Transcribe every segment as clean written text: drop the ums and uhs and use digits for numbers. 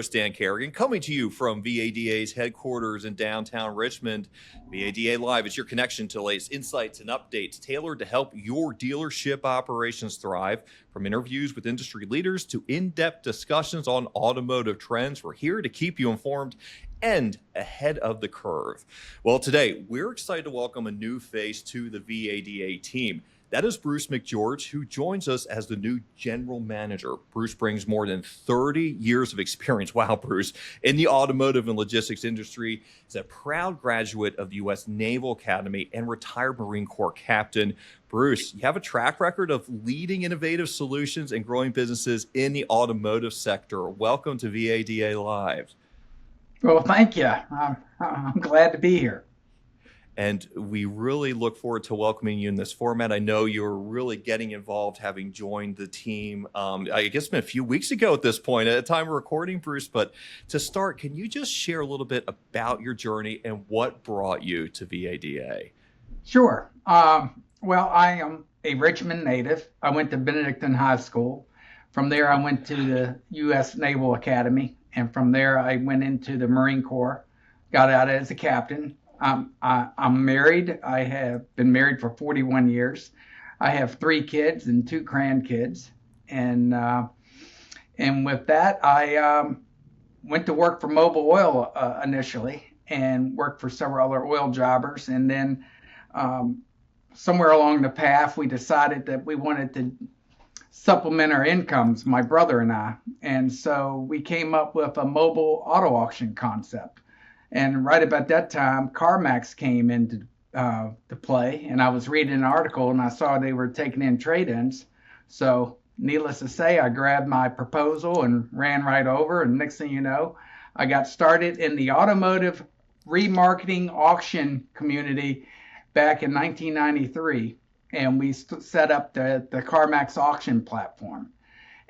host, Dan Carrigan, coming to you from VADA's headquarters in downtown Richmond. VADA Live is your connection to the latest insights and updates tailored to help your dealership operations thrive. From interviews with industry leaders to in-depth discussions on automotive trends, we're here to keep you informed and ahead of the curve. Well, today, we're excited to welcome a new face to the VADA team. That is Bruce McGeorge, who joins us as the new general manager. Bruce brings more than 30 years of experience, wow, Bruce, in the automotive and logistics industry. He's a proud graduate of the U.S. Naval Academy and retired Marine Corps captain. Bruce, you have a track record of leading innovative solutions and growing businesses in the automotive sector. Welcome to VADA Live. Well, thank you. I'm glad to be here. And we really look forward to welcoming you in this format. I know you're really getting involved, having joined the team, I guess it's been a few weeks ago at this point, at the time of recording, Bruce. But to start, can you just share a little bit about your journey and what brought you to VADA? Sure. Well, I am a Richmond native. I went to Benedictine High School. From there, I went to the U.S. Naval Academy. And from there, I went into the Marine Corps, got out as a captain. I'm married. I have been married for 41 years. I have 3 kids and 2 grandkids. And with that, I went to work for Mobil Oil initially and worked for several other oil jobbers. And then somewhere along the path, we decided that we wanted to supplement our incomes, my brother and I. And so we came up with a mobile auto auction concept. And right about that time, CarMax came into to play, and I was reading an article, and I saw they were taking in trade-ins. So needless to say, I grabbed my proposal and ran right over, and next thing you know, I got started in the automotive remarketing auction community back in 1993, and we set up the CarMax auction platform.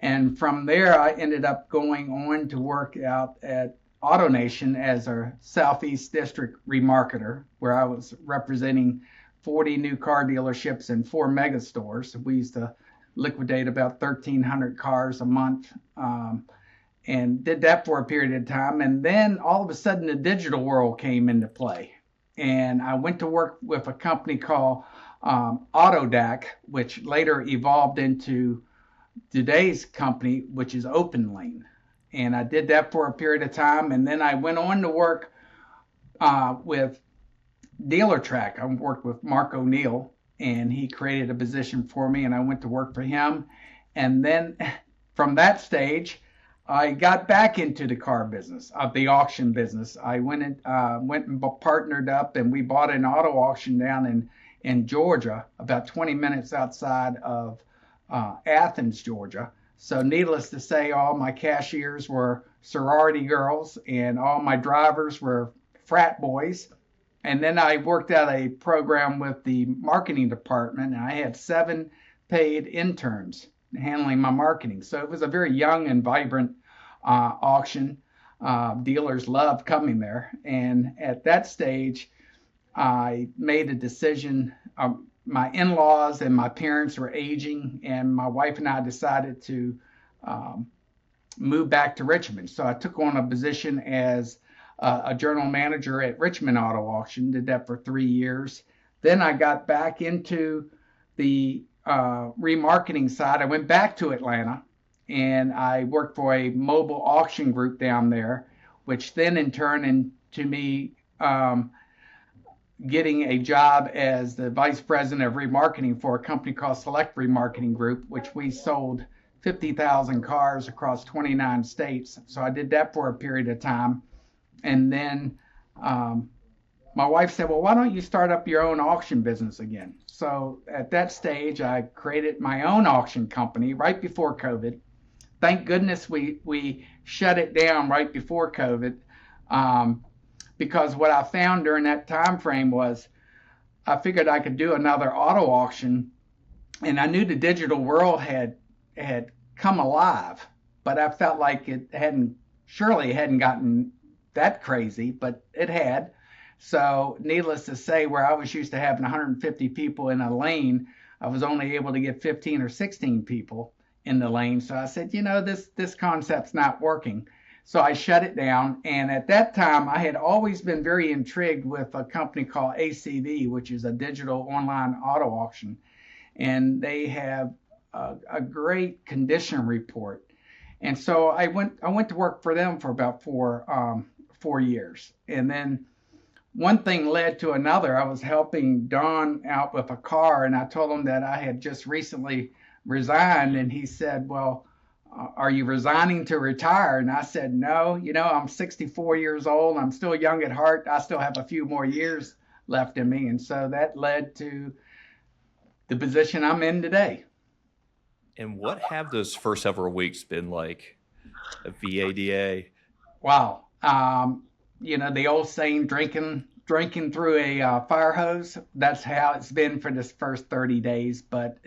And from there, I ended up going on to work out at AutoNation as our Southeast District remarketer, where I was representing 40 new car dealerships and 4 mega stores. We used to liquidate about 1,300 cars a month, and did that for a period of time. And then all of a sudden, the digital world came into play. And I went to work with a company called Autodac, which later evolved into today's company, which is OpenLane. And I did that for a period of time. And then I went on to work with DealerTrack. I worked with Mark O'Neill, and he created a position for me, and I went to work for him. And then from that stage, I got back into the car business, the auction business. I went and partnered up, and we bought an auto auction down in Georgia, about 20 minutes outside of Athens, Georgia. So needless to say, all my cashiers were sorority girls and all my drivers were frat boys. And then I worked out a program with the marketing department, and I had 7 paid interns handling my marketing. So it was a very young and vibrant auction. Dealers loved coming there. And at that stage, I made a decision. My in-laws and my parents were aging, and my wife and I decided to move back to Richmond. So I took on a position as a general manager at Richmond Auto Auction, did that for 3 years. Then I got back into the remarketing side. I went back to Atlanta, and I worked for a mobile auction group down there, which then in turn into me getting a job as the vice president of remarketing for a company called Select Remarketing Group, which we sold 50,000 cars across 29 states. So I did that for a period of time. And then my wife said, well, why don't you start up your own auction business again? So at that stage, I created my own auction company right before COVID. Thank goodness we shut it down right before COVID. Because what I found during that time frame was I figured I could do another auto auction, and I knew the digital world had come alive, but I felt like it hadn't gotten that crazy, but it had. So needless to say, where I was used to having 150 people in a lane, I was only able to get 15 or 16 people in the lane. So I said, this concept's not working. So I shut it down. And at that time, I had always been very intrigued with a company called ACV, which is a digital online auto auction. And they have a great condition report. And so I went to work for them for about 4 years. And then one thing led to another. I was helping Don out with a car, and I told him that I had just recently resigned. And he said, "Well, are you resigning to retire?" And I said, "No, I'm 64 years old. I'm still young at heart. I still have a few more years left in me." And so that led to the position I'm in today. And what have those first several weeks been like at VADA? Wow. The old saying, drinking through a fire hose. That's how it's been for this first 30 days. But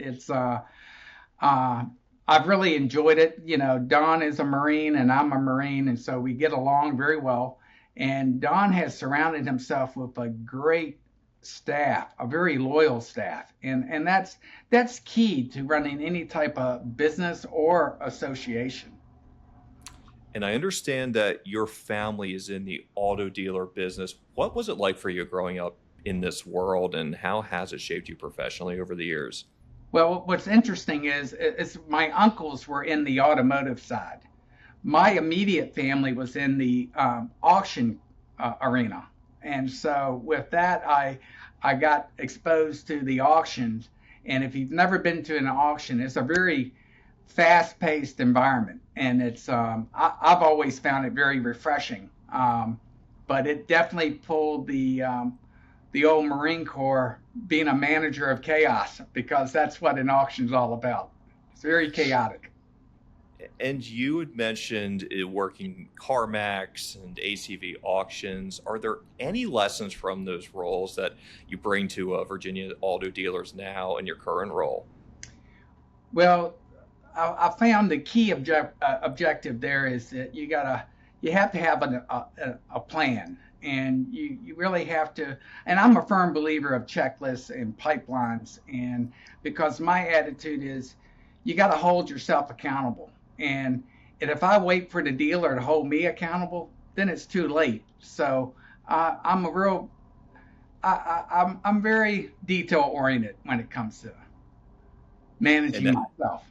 I've really enjoyed it. Don is a Marine and I'm a Marine, and so we get along very well. And Don has surrounded himself with a great staff, a very loyal staff, and that's key to running any type of business or association. And I understand that your family is in the auto dealer business. What was it like for you growing up in this world, and how has it shaped you professionally over the years? Well, what's interesting is my uncles were in the automotive side. My immediate family was in the auction arena, and so with that, I got exposed to the auctions. And if you've never been to an auction, it's a very fast-paced environment, and I've always found it very refreshing. But it definitely pulled the old Marine Corps, being a manager of chaos, because that's what an auction's all about. It's very chaotic. And you had mentioned working CarMax and ACV Auctions. Are there any lessons from those roles that you bring to Virginia auto dealers now in your current role? Well, I found the key objective there is that you have to have a plan, and you really have to. And I'm a firm believer of checklists and pipelines, and because my attitude is you got to hold yourself accountable. And if I wait for the dealer to hold me accountable, then it's too late. So I'm a real I'm very detail oriented when it comes to And managing that, myself.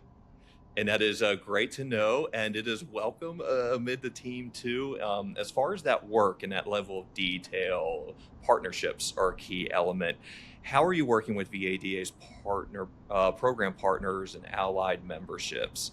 and that is great to know, and it is welcome amid the team too. As far as that work and that level of detail, partnerships are a key element. How are you working with VADA's program partners and allied memberships?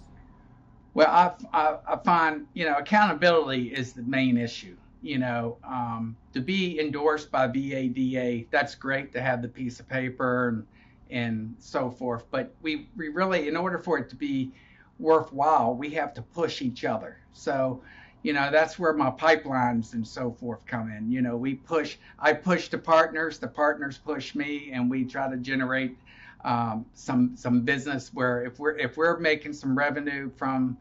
Well, I find accountability is the main issue. To be endorsed by VADA, that's great to have the piece of paper and so forth. But we really, in order for it to be worthwhile, we have to push each other. So, that's where my pipelines and so forth come in. I push the partners push me, and we try to generate some business where if we're making some revenue from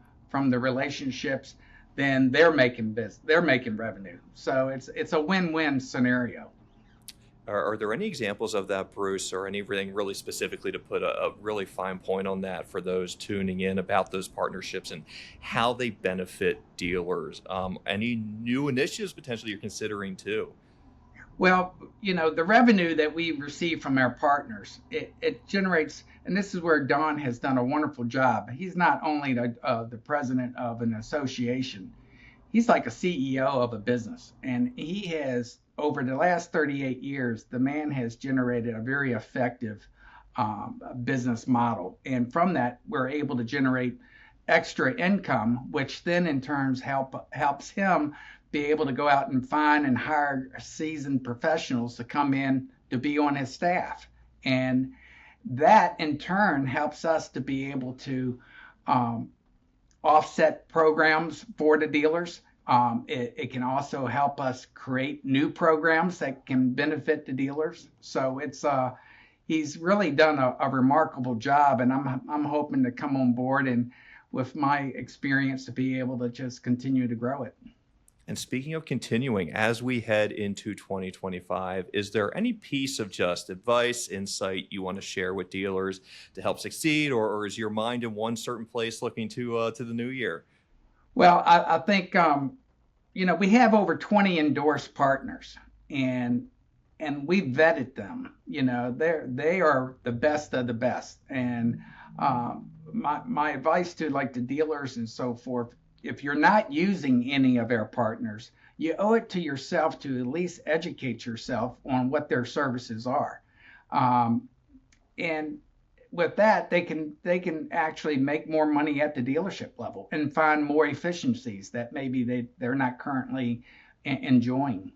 the relationships, then they're making revenue. So it's a win-win scenario. Are there any examples of that, Bruce, or anything really specifically to put a really fine point on that for those tuning in about those partnerships and how they benefit dealers? Any new initiatives potentially you're considering too? Well, the revenue that we receive from our partners, it generates, and this is where Don has done a wonderful job. He's not only the president of an association, he's like a CEO of a business. And he has, over the last 38 years, the man has generated a very effective business model. And from that, we're able to generate extra income, which then in turn helps him be able to go out and find and hire seasoned professionals to come in to be on his staff. And that in turn helps us to be able to offset programs for the dealers. It can also help us create new programs that can benefit the dealers. So he's really done a remarkable job, and I'm hoping to come on board and with my experience to be able to just continue to grow it. And speaking of continuing, as we head into 2025, is there any piece of just advice, insight you want to share with dealers to help succeed, or is your mind in one certain place looking to the new year? Well, I think we have over 20 endorsed partners, and we vetted them. They are the best of the best. And my advice to like the dealers and so forth, if you're not using any of our partners, you owe it to yourself to at least educate yourself on what their services are. Um, and with that, they can actually make more money at the dealership level and find more efficiencies that maybe they're not currently enjoying.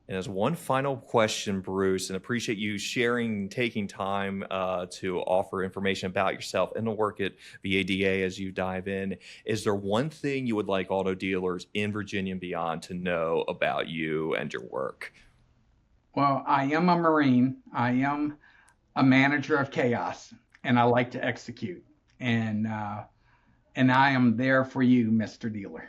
And as one final question, Bruce, and appreciate you sharing, taking time to offer information about yourself and the work at VADA as you dive in. Is there one thing you would like auto dealers in Virginia and beyond to know about you and your work? Well, I am a Marine. I am a manager of chaos, and I like to execute. And I am there for you, Mr. Dealer.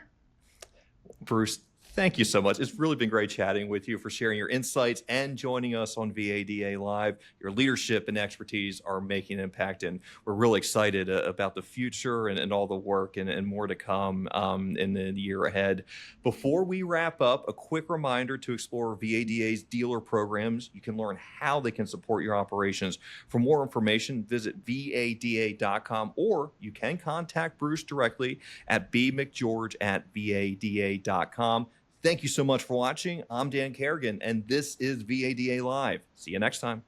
Bruce, thank you so much. It's really been great chatting with you, for sharing your insights and joining us on VADA Live. Your leadership and expertise are making an impact, and we're really excited about the future and all the work and more to come in the year ahead. Before we wrap up, a quick reminder to explore VADA's dealer programs. You can learn how they can support your operations. For more information, visit VADA.com, or you can contact Bruce directly at bmcgeorge@VADA.com. Thank you so much for watching. I'm Dan Carrigan, and this is VADA Live. See you next time.